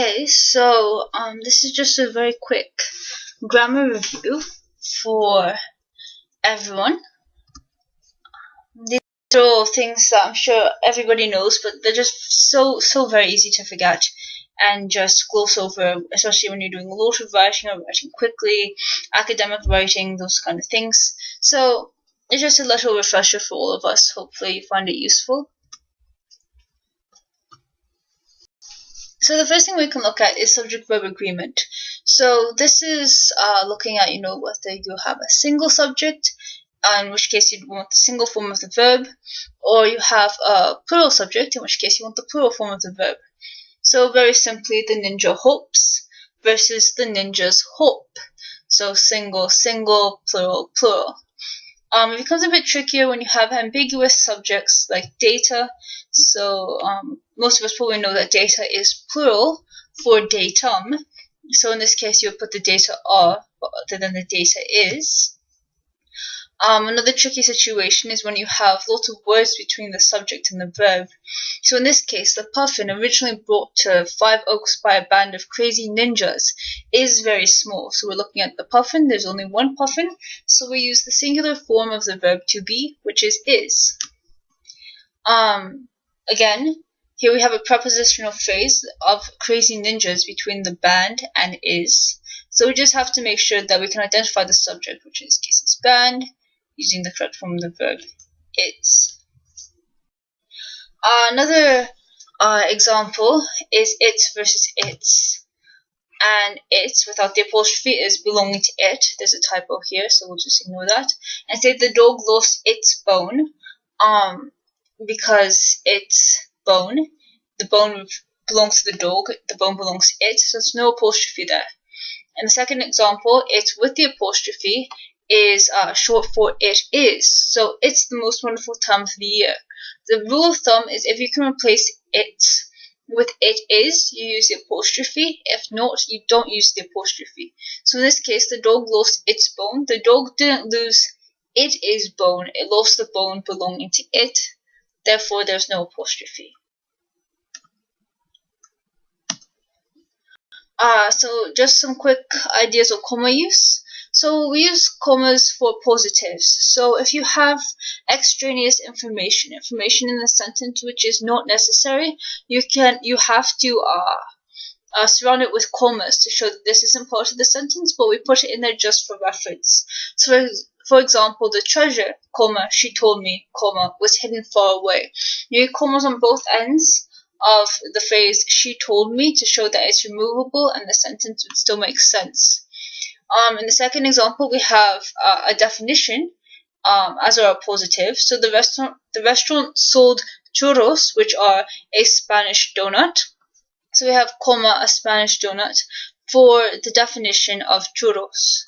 Okay, so this is just a very quick grammar review for everyone. These are all things that I'm sure everybody knows, but they're just so very easy to forget and just gloss over, especially when you're doing a lot of writing or writing quickly, academic writing, those kind of things. So it's just a little refresher for all of us. Hopefully you find it useful. So the first thing we can look at is subject-verb agreement. So this is looking at, whether you have a single subject, in which case you'd want the single form of the verb, or you have a plural subject, in which case you want the plural form of the verb. So very simply, the ninja hopes versus the ninjas hope. So single, single, plural, plural. It becomes a bit trickier when you have ambiguous subjects like data. So most of us probably know that data is plural for datum. So in this case, you would put the data are rather than the data is. Another tricky situation is when you have lots of words between the subject and the verb. So in this case, the puffin, originally brought to 5 Oaks by a band of crazy ninjas, is very small. So we're looking at the puffin. There's only one puffin. So we use the singular form of the verb to be, which is. Again, here we have a prepositional phrase of crazy ninjas between the band and is. So we just have to make sure that we can identify the subject, which in this case is band, using the correct form of the verb is. Another example is its versus its. And its without the apostrophe is belonging to it. There's a typo here, so we'll just ignore that. And say the dog lost its bone because its bone, the bone belongs to the dog, the bone belongs to it, so there's no apostrophe there. And the second example, it's with the apostrophe, is short for it is. So it's the most wonderful time of the year. The rule of thumb is if you can replace it with it is, you use the apostrophe. If not, you don't use the apostrophe. So in this case, the dog lost its bone. The dog didn't lose it is bone. It lost the bone belonging to it. Therefore, there's no apostrophe. So just some quick ideas of comma use. So we use commas for positives. So if you have extraneous information in the sentence which is not necessary, you have to surround it with commas to show that this isn't part of the sentence, but we put it in there just for reference. So for example, the treasure, comma, she told me, comma, was hidden far away. You need commas on both ends of the phrase she told me to show that it's removable and the sentence would still make sense. In the second example, we have a definition as our positive. So the restaurant sold churros, which are a Spanish donut. So we have comma, a Spanish donut, for the definition of churros.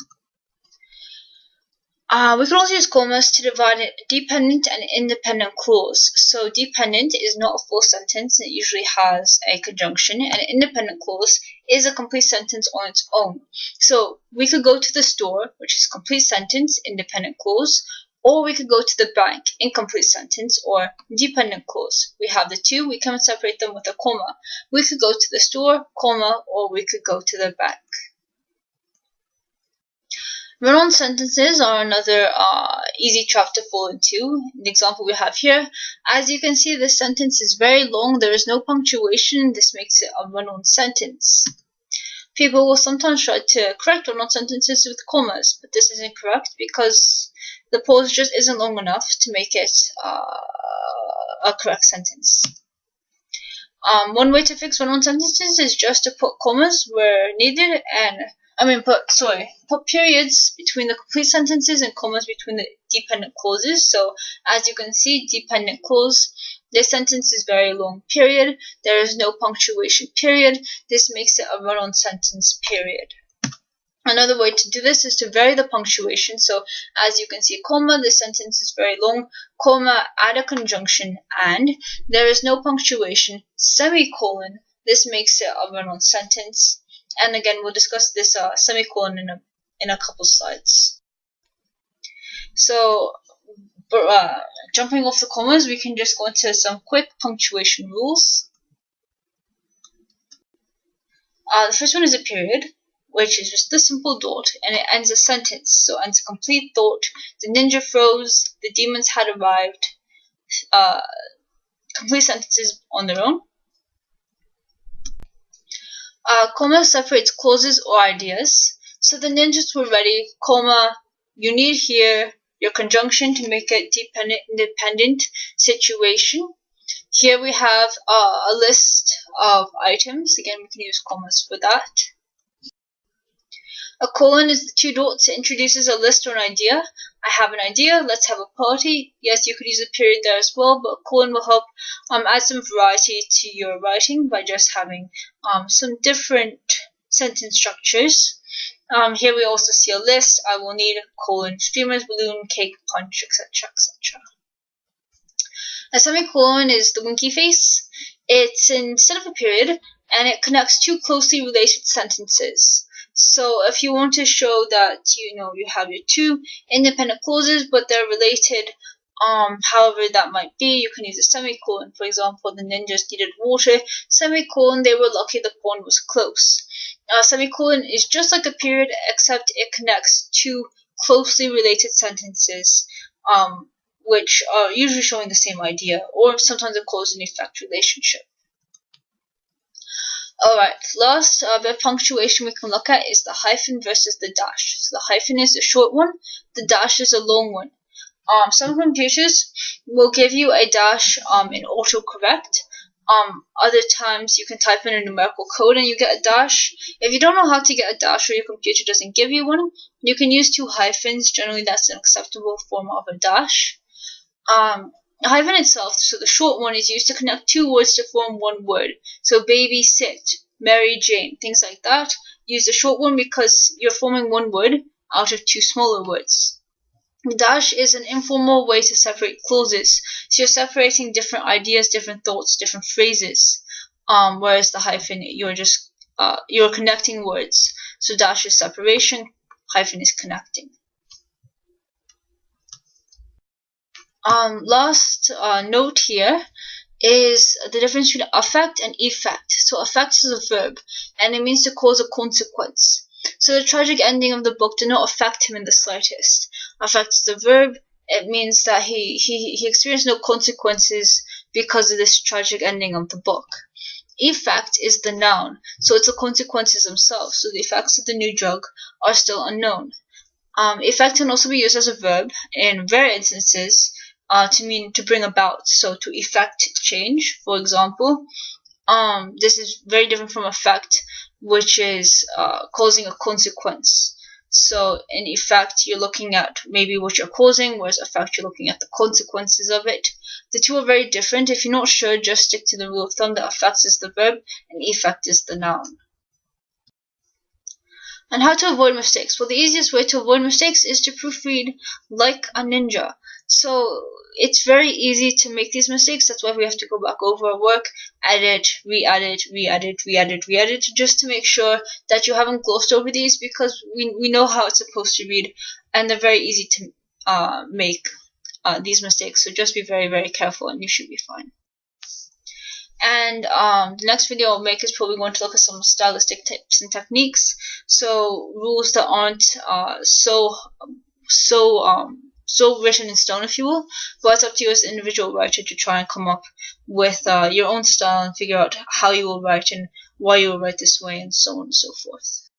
We can also use commas to divide a dependent and independent clause. So dependent is not a full sentence, it usually has a conjunction, and an independent clause is a complete sentence on its own. So we could go to the store, which is complete sentence, independent clause, or we could go to the bank, incomplete sentence, or dependent clause. We have the two, we can separate them with a comma. We could go to the store, comma, or we could go to the bank. Run-on sentences are another easy trap to fall into. The example we have here, as you can see, this sentence is very long. There is no punctuation. This makes it a run-on sentence. People will sometimes try to correct run-on sentences with commas, but this is incorrect because the pause just isn't long enough to make it a correct sentence. One way to fix run-on sentences is just to put commas where needed and put periods between the complete sentences and commas between the dependent clauses. So as you can see, dependent clause, this sentence is very long, period. There is no punctuation, period. This makes it a run-on sentence, period. Another way to do this is to vary the punctuation. So as you can see, comma, this sentence is very long, comma, add a conjunction, and there is no punctuation, semicolon, this makes it a run-on sentence. And again, we'll discuss this semicolon in a couple slides. So, jumping off the commas, we can just go into some quick punctuation rules. The first one is a period, which is just the simple dot, and it ends a sentence. So it ends a complete thought. The ninja froze. The demons had arrived. Complete sentences on their own. Comma separates clauses or ideas. So the ninjas were ready, comma, you need here your conjunction to make it independent situation. Here we have a list of items. Again, we can use commas for that. A colon is the two dots. It introduces a list or an idea. I have an idea. Let's have a party. Yes, you could use a period there as well, but a colon will help add some variety to your writing by just having some different sentence structures. Here we also see a list. I will need colon, streamers, balloon, cake, punch, etc., etc. A semicolon is the winky face. It's instead of a period, and it connects two closely related sentences. So if you want to show that you have your two independent clauses but they're related, however that might be, you can use a semicolon. For example, the ninjas needed water. Semicolon, they were lucky the pond was close. Semicolon is just like a period, except it connects two closely related sentences, which are usually showing the same idea, or sometimes a cause and effect relationship. Alright, last bit of punctuation we can look at is the hyphen versus the dash. So the hyphen is the short one, the dash is a long one. Some computers will give you a dash in autocorrect. Other times you can type in a numerical code and you get a dash. If you don't know how to get a dash or your computer doesn't give you one, you can use two hyphens. Generally that's an acceptable form of a dash. The hyphen itself, so the short one, is used to connect two words to form one word. So baby, sit, Mary Jane, things like that. Use the short one because you're forming one word out of two smaller words. The dash is an informal way to separate clauses. So you're separating different ideas, different thoughts, different phrases. Whereas the hyphen, you're connecting words. So dash is separation, hyphen is connecting. Last note here is the difference between affect and effect. So affect is a verb, and it means to cause a consequence. So the tragic ending of the book did not affect him in the slightest. Affect is the verb. It means that he experienced no consequences because of this tragic ending of the book. Effect is the noun, so it's the consequences themselves. So the effects of the new drug are still unknown. Effect can also be used as a verb in rare instances to mean to bring about, so to effect change, for example. This is very different from effect, which is causing a consequence. So in effect, you're looking at maybe what you're causing, whereas effect, you're looking at the consequences of it. The two are very different. If you're not sure, just stick to the rule of thumb that affect is the verb and effect is the noun. And how to avoid mistakes? Well, the easiest way to avoid mistakes is to proofread like a ninja. So it's very easy to make these mistakes. That's why we have to go back over our work, edit, re-edit, re-edit, re-edit, re-edit, just to make sure that you haven't glossed over these, because we know how it's supposed to read, and they're very easy to make these mistakes. So just be very, very careful and you should be fine. And the next video I'll make is probably going to look at some stylistic tips and techniques. So rules that aren't so written in stone, if you will. But it's up to you as an individual writer to try and come up with your own style and figure out how you will write and why you will write this way and so on and so forth.